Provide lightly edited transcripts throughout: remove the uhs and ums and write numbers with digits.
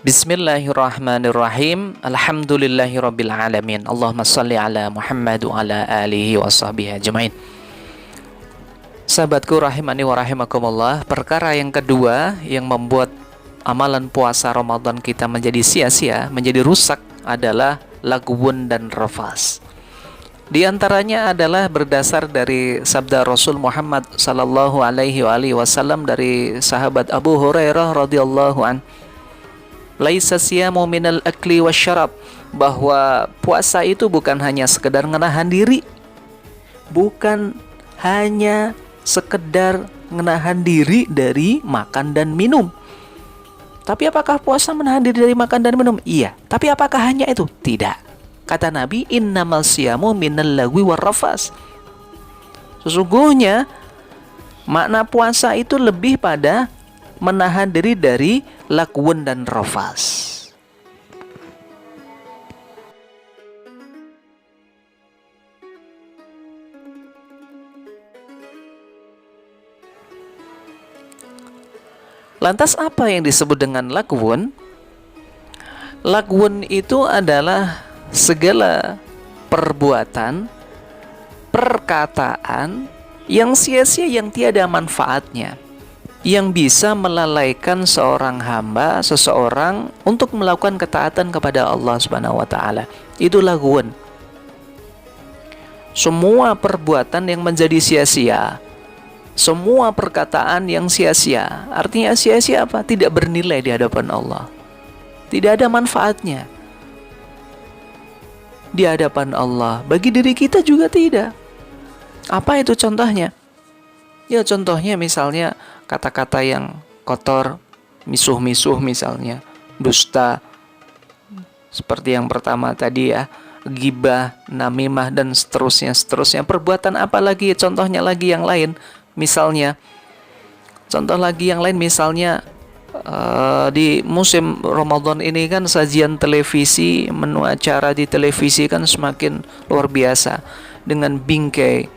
Bismillahirrahmanirrahim. Alhamdulillahirabbil alamin. Allahumma shalli ala Muhammad wa ala alihi wa sahbihi ajmain. Sahabatku rahimani wa rahimakumullah, perkara yang kedua yang membuat amalan puasa Ramadan kita menjadi sia-sia, menjadi rusak adalah lagwun dan rafas. Di antaranya adalah berdasar dari sabda Rasul Muhammad sallallahu alaihi wasallam dari sahabat Abu Hurairah radhiyallahu an, laisa siyamu minal akli wasyarab, bahwa puasa itu bukan hanya sekedar menahan diri, bukan hanya sekedar menahan diri dari makan dan minum. Tapi apakah puasa menahan diri dari makan dan minum? Iya. Tapi apakah hanya itu? Tidak. Kata Nabi, innamal siyamu minal lagwi warrafas. Sesungguhnya makna puasa itu lebih pada menahan diri dari lagwun dan rafas. Lantas apa yang disebut dengan lagwun? Lagwun itu adalah segala perbuatan, perkataan yang sia-sia, yang tiada manfaatnya, yang bisa melalaikan seorang hamba, seseorang untuk melakukan ketaatan kepada Allah Subhanahu wa taala. Itu lagwun. Semua perbuatan yang menjadi sia-sia, semua perkataan yang sia-sia. Artinya sia-sia apa? Tidak bernilai di hadapan Allah. Tidak ada manfaatnya di hadapan Allah. Bagi diri kita juga tidak. Apa itu contohnya? Ya contohnya misalnya kata-kata yang kotor, misuh-misuh misalnya, dusta, seperti yang pertama tadi ya, ghibah, namimah, dan seterusnya. Perbuatan apa lagi? Contohnya lagi yang lain. Misalnya, contoh lagi yang lain misalnya di musim Ramadan ini kan sajian televisi, menu acara di televisi kan semakin luar biasa dengan bingkai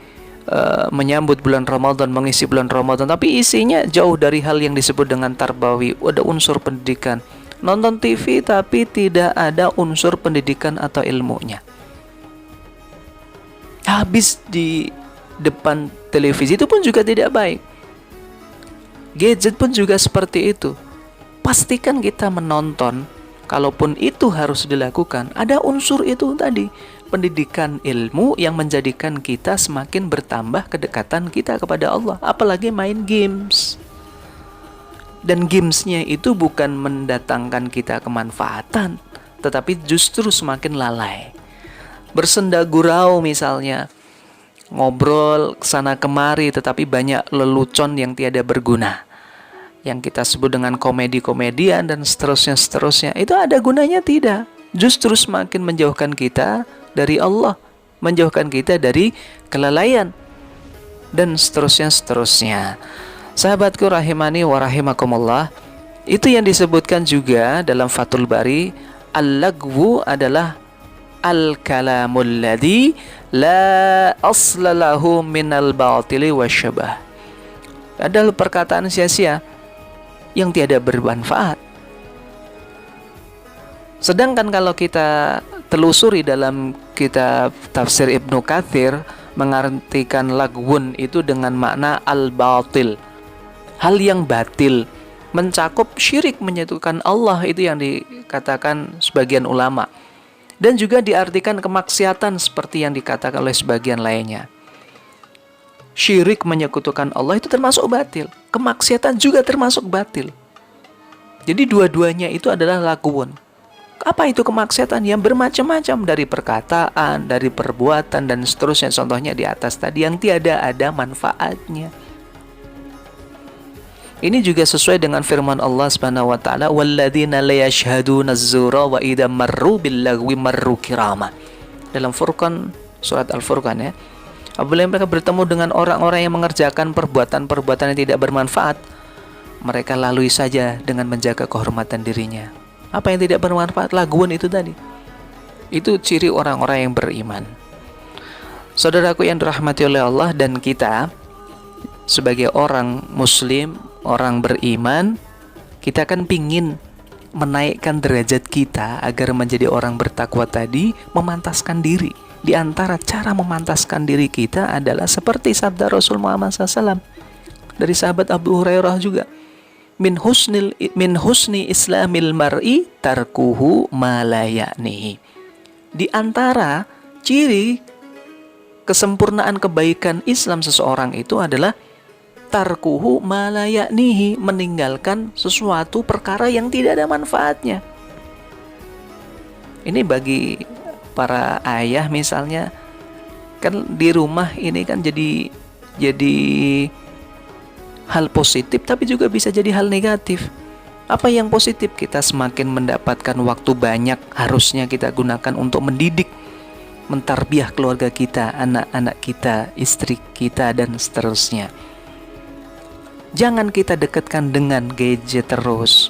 menyambut bulan Ramadan, mengisi bulan Ramadan, tapi isinya jauh dari hal yang disebut dengan tarbawi, ada unsur pendidikan. Nonton TV tapi tidak ada unsur pendidikan atau ilmunya. Habis di depan televisi itu pun juga tidak baik. Gadget pun juga seperti itu. Pastikan kita menonton, kalaupun itu harus dilakukan, ada unsur itu tadi, pendidikan ilmu yang menjadikan kita semakin bertambah kedekatan kita kepada Allah. Apalagi main games. Dan gamesnya itu bukan mendatangkan kita kemanfaatan, tetapi justru semakin lalai. Bersenda gurau misalnya, ngobrol kesana kemari tetapi banyak lelucon yang tiada berguna, yang kita sebut dengan komedi-komedian dan seterusnya. Itu ada gunanya? Tidak. Justru semakin menjauhkan kita dari Allah, menjauhkan kita dari kelalaian dan seterusnya. Sahabatku rahimani wa rahimakumullah, itu yang disebutkan juga dalam Fathul Bari, al-lagwu adalah al-kalamul ladzi la aslalahu minal batili wasyabah. Adalah perkataan sia-sia yang tiada bermanfaat. Sedangkan kalau kita telusuri dalam kitab tafsir Ibnu Katsir, mengartikan lagwun itu dengan makna al-batil, hal yang batil, mencakup syirik, menyatukan Allah, itu yang dikatakan sebagian ulama. Dan juga diartikan kemaksiatan seperti yang dikatakan oleh sebagian lainnya. Syirik, menyekutukan Allah, itu termasuk batil. Kemaksiatan juga termasuk batil. Jadi dua-duanya itu adalah lagwun. Apa itu kemaksiatan? Yang bermacam-macam, dari perkataan, dari perbuatan, dan seterusnya. Contohnya di atas tadi, yang tiada ada manfaatnya. Ini juga sesuai dengan firman Allah Subhanahu wa taala, walladzina la yashhaduna az-zura wa idza marru bil lagwi marru kirama. Dalam Furqan, surat Al-Furqan ya. Apabila mereka bertemu dengan orang-orang yang mengerjakan perbuatan-perbuatan yang tidak bermanfaat, mereka lalui saja dengan menjaga kehormatan dirinya. Apa yang tidak bermanfaat? Lagwun itu tadi. Itu ciri orang-orang yang beriman. Saudaraku yang dirahmati oleh Allah, dan kita sebagai orang muslim, orang beriman, kita kan pingin menaikkan derajat kita agar menjadi orang bertakwa tadi, memantaskan diri. Di antara cara memantaskan diri kita adalah seperti sabda Rasul Muhammad SAW dari sahabat Abu Hurairah juga. Min husni islamil mar'i tarkuhu ma la ya'nihi. Di antara ciri kesempurnaan kebaikan Islam seseorang itu adalah tarkuhu ma la ya'nihi, meninggalkan sesuatu perkara yang tidak ada manfaatnya. Ini bagi para ayah misalnya, kan di rumah ini kan jadi hal positif, tapi juga bisa jadi hal negatif. Apa yang positif? Kita semakin mendapatkan waktu banyak, harusnya kita gunakan untuk mendidik, mentarbiyah keluarga kita, anak-anak kita, istri kita, dan seterusnya. Jangan kita dekatkan dengan gadget terus,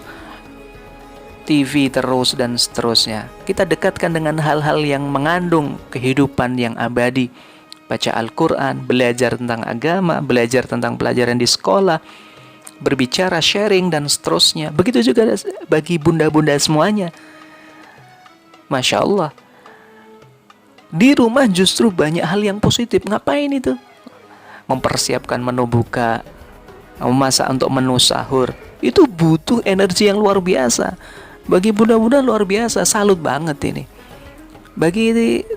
TV terus, dan seterusnya. Kita dekatkan dengan hal-hal yang mengandung kehidupan yang abadi. Baca Al-Quran, belajar tentang agama, belajar tentang pelajaran di sekolah, berbicara, sharing, dan seterusnya. Begitu juga bagi bunda-bunda semuanya. Masya Allah. Di rumah justru banyak hal yang positif. Ngapain itu? Mempersiapkan menu buka, memasak untuk menu sahur. Itu butuh energi yang luar biasa. Bagi bunda-bunda luar biasa, salut banget ini. Bagi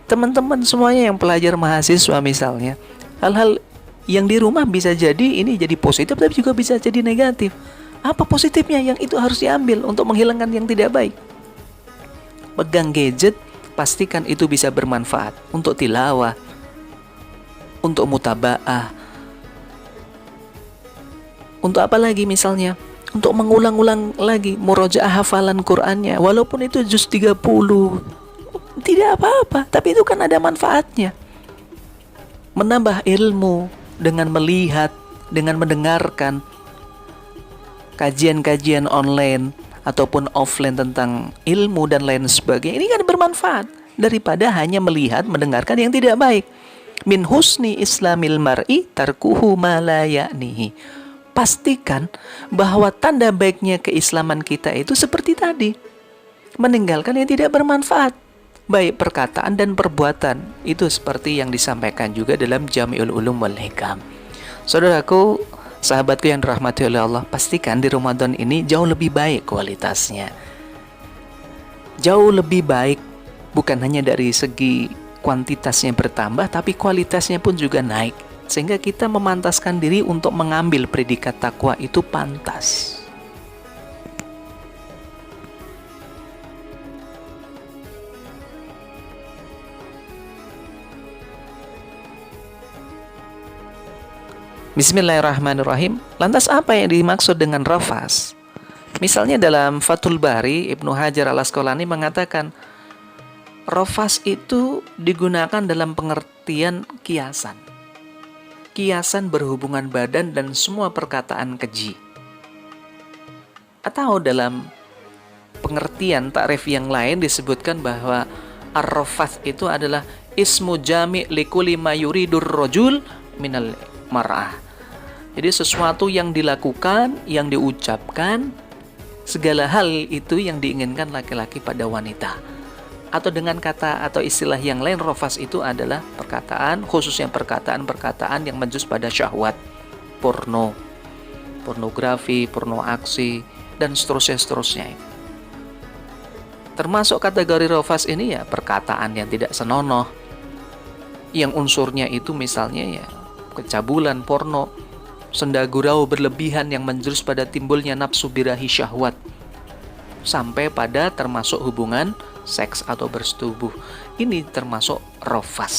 teman-teman semuanya yang pelajar mahasiswa misalnya, hal-hal yang di rumah bisa jadi ini jadi positif, tapi juga bisa jadi negatif. Apa positifnya yang itu harus diambil untuk menghilangkan yang tidak baik? Pegang gadget, pastikan itu bisa bermanfaat untuk tilawah, untuk mutaba'ah, untuk apa lagi misalnya? Untuk mengulang-ulang lagi murojaah hafalan Qur'annya, walaupun itu juz 30, tidak apa-apa, tapi itu kan ada manfaatnya. Menambah ilmu dengan melihat, dengan mendengarkan kajian-kajian online ataupun offline tentang ilmu dan lain sebagainya. Ini kan bermanfaat daripada hanya melihat, mendengarkan yang tidak baik. Min husni islamil mar'i tarkuhu ma la ya'nihi. Pastikan bahwa tanda baiknya keislaman kita itu seperti tadi, meninggalkan yang tidak bermanfaat, baik perkataan dan perbuatan. Itu seperti yang disampaikan juga dalam Jami'ul Ulum wal Hikam. Saudaraku, sahabatku yang dirahmati oleh Allah, pastikan di Ramadan ini jauh lebih baik kualitasnya. Jauh lebih baik, bukan hanya dari segi kuantitasnya bertambah, tapi kualitasnya pun juga naik. Sehingga kita memantaskan diri untuk mengambil predikat takwa itu pantas. Bismillahirrahmanirrahim. Lantas apa yang dimaksud dengan rafas? Misalnya dalam Fathul Bari, Ibnu Hajar al-Asqalani mengatakan rafas itu digunakan dalam pengertian kiasan. Kiasan berhubungan badan dan semua perkataan keji. Atau dalam pengertian takrif yang lain disebutkan bahwa ar-rafath itu adalah ismu jami' likulli ma yuridur rajul minal mar'ah. Jadi sesuatu yang dilakukan, yang diucapkan, segala hal itu yang diinginkan laki-laki pada wanita. Atau dengan kata atau istilah yang lain, rafas itu adalah perkataan, khususnya perkataan-perkataan yang menjus pada syahwat, pornografi, porno aksi, dan seterusnya. Termasuk kategori rafas ini ya perkataan yang tidak senonoh, yang unsurnya itu misalnya ya kecabulan, porno, senda gurau berlebihan yang menjurus pada timbulnya nafsu birahi syahwat, sampai pada termasuk hubungan seks atau bersetubuh. Ini termasuk rafas.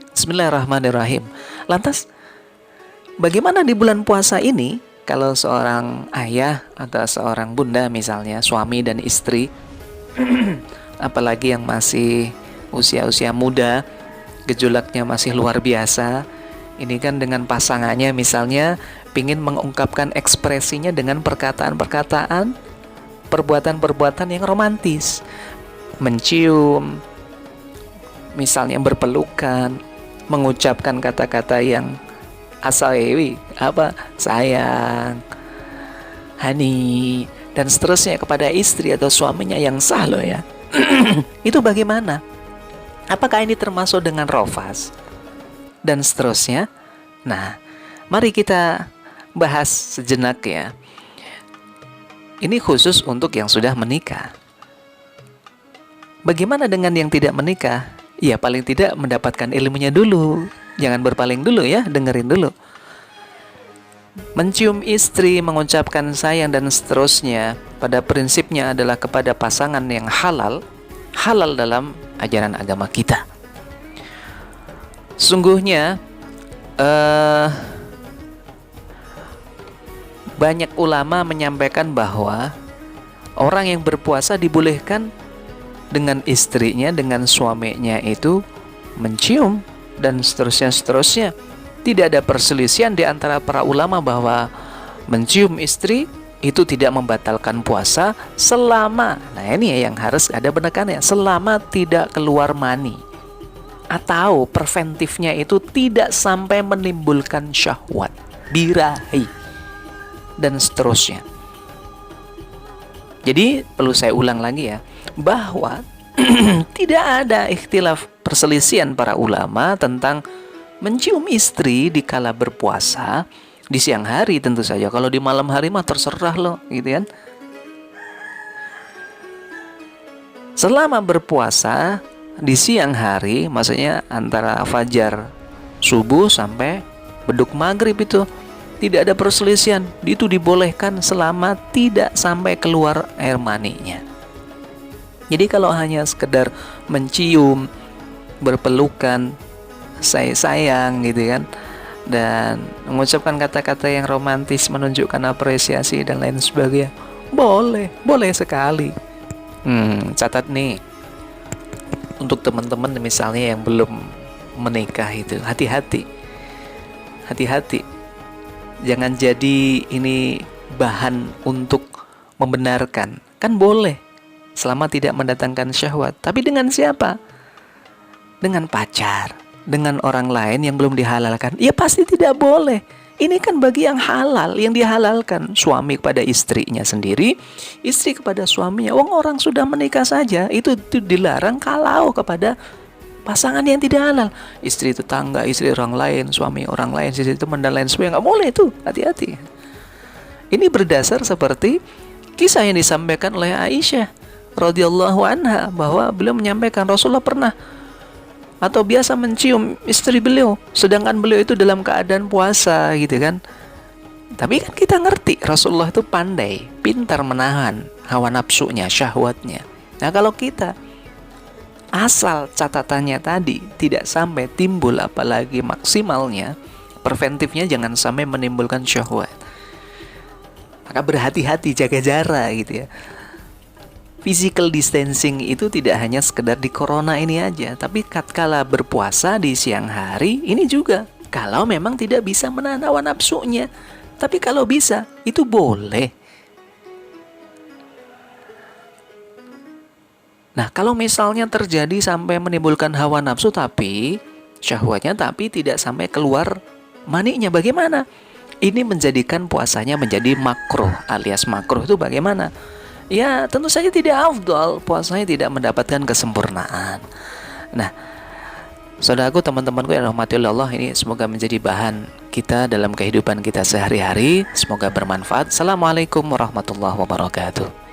Bismillahirrahmanirrahim. Lantas bagaimana di bulan puasa ini kalau seorang ayah atau seorang bunda misalnya, suami dan istri apalagi yang masih usia-usia muda, gejolaknya masih luar biasa. Ini kan dengan pasangannya misalnya pingin mengungkapkan ekspresinya dengan perkataan-perkataan, perbuatan-perbuatan yang romantis, mencium, misalnya berpelukan, mengucapkan kata-kata yang asawewi, sayang, honey, dan seterusnya kepada istri atau suaminya yang sah loh ya. Itu bagaimana? Apakah ini termasuk dengan rofas dan seterusnya? Nah, mari kita bahas sejenak ya. Ini khusus untuk yang sudah menikah. Bagaimana dengan yang tidak menikah? Ya paling tidak mendapatkan ilmunya dulu. Jangan berpaling dulu ya, dengerin dulu. Mencium istri, mengucapkan sayang dan seterusnya, pada prinsipnya adalah kepada pasangan yang halal dalam ajaran agama kita. Sungguhnya banyak ulama menyampaikan bahwa orang yang berpuasa dibolehkan dengan istrinya, dengan suaminya itu mencium dan seterusnya. Tidak ada perselisihan di antara para ulama bahwa mencium istri itu tidak membatalkan puasa selama, nah ini ya yang harus ada penekanannya, selama tidak keluar mani atau preventifnya itu tidak sampai menimbulkan syahwat, birahi dan seterusnya. Jadi perlu saya ulang lagi ya, bahwa tidak ada ikhtilaf perselisihan para ulama tentang mencium istri di kala berpuasa. Di siang hari tentu saja, kalau di malam hari mah terserah loh, gitu kan. Selama berpuasa di siang hari, maksudnya antara fajar subuh sampai beduk maghrib itu tidak ada perselisihan, itu dibolehkan selama tidak sampai keluar air maninya. Jadi kalau hanya sekedar mencium, berpelukan, sayang gitu kan, dan mengucapkan kata-kata yang romantis, menunjukkan apresiasi dan lain sebagainya, boleh sekali. Catat nih, untuk teman-teman misalnya yang belum menikah itu, hati-hati, jangan jadi ini bahan untuk membenarkan. Kan boleh, selama tidak mendatangkan syahwat. Tapi dengan siapa? Dengan pacar, dengan orang lain yang belum dihalalkan, ya pasti tidak boleh. Ini kan bagi yang halal, yang dihalalkan. Suami kepada istrinya sendiri, istri kepada suaminya. Orang sudah menikah saja, itu dilarang kalau kepada pasangan yang tidak halal. Istri tetangga, istri orang lain, suami orang lain, istri teman dan lain sebagainya, nggak boleh itu. Hati-hati. Ini berdasar seperti kisah yang disampaikan oleh Aisyah radhiyallahu anha, bahwa beliau menyampaikan Rasulullah pernah atau biasa mencium istri beliau sedangkan beliau itu dalam keadaan puasa gitu kan. Tapi kan kita ngerti Rasulullah itu pandai, pintar menahan hawa nafsunya, syahwatnya. Nah kalau kita asal catatannya tadi tidak sampai timbul, apalagi maksimalnya, preventifnya jangan sampai menimbulkan syahwat, maka berhati-hati, jaga jarak gitu ya. Physical distancing itu tidak hanya sekedar di corona ini aja, tapi tatkala berpuasa di siang hari ini juga. Kalau memang tidak bisa menahan hawa nafsunya, tapi kalau bisa, itu boleh. Nah, kalau misalnya terjadi sampai menimbulkan hawa nafsu tapi syahwatnya tapi tidak sampai keluar maninya, bagaimana? Ini menjadikan puasanya menjadi makruh, alias makruh itu bagaimana? Ya tentu saja tidak afdal, puasanya tidak mendapatkan kesempurnaan. Nah, saudaraku, teman-temanku yang rahmati Allah, ini semoga menjadi bahan kita dalam kehidupan kita sehari-hari. Semoga bermanfaat. Assalamualaikum warahmatullahi wabarakatuh.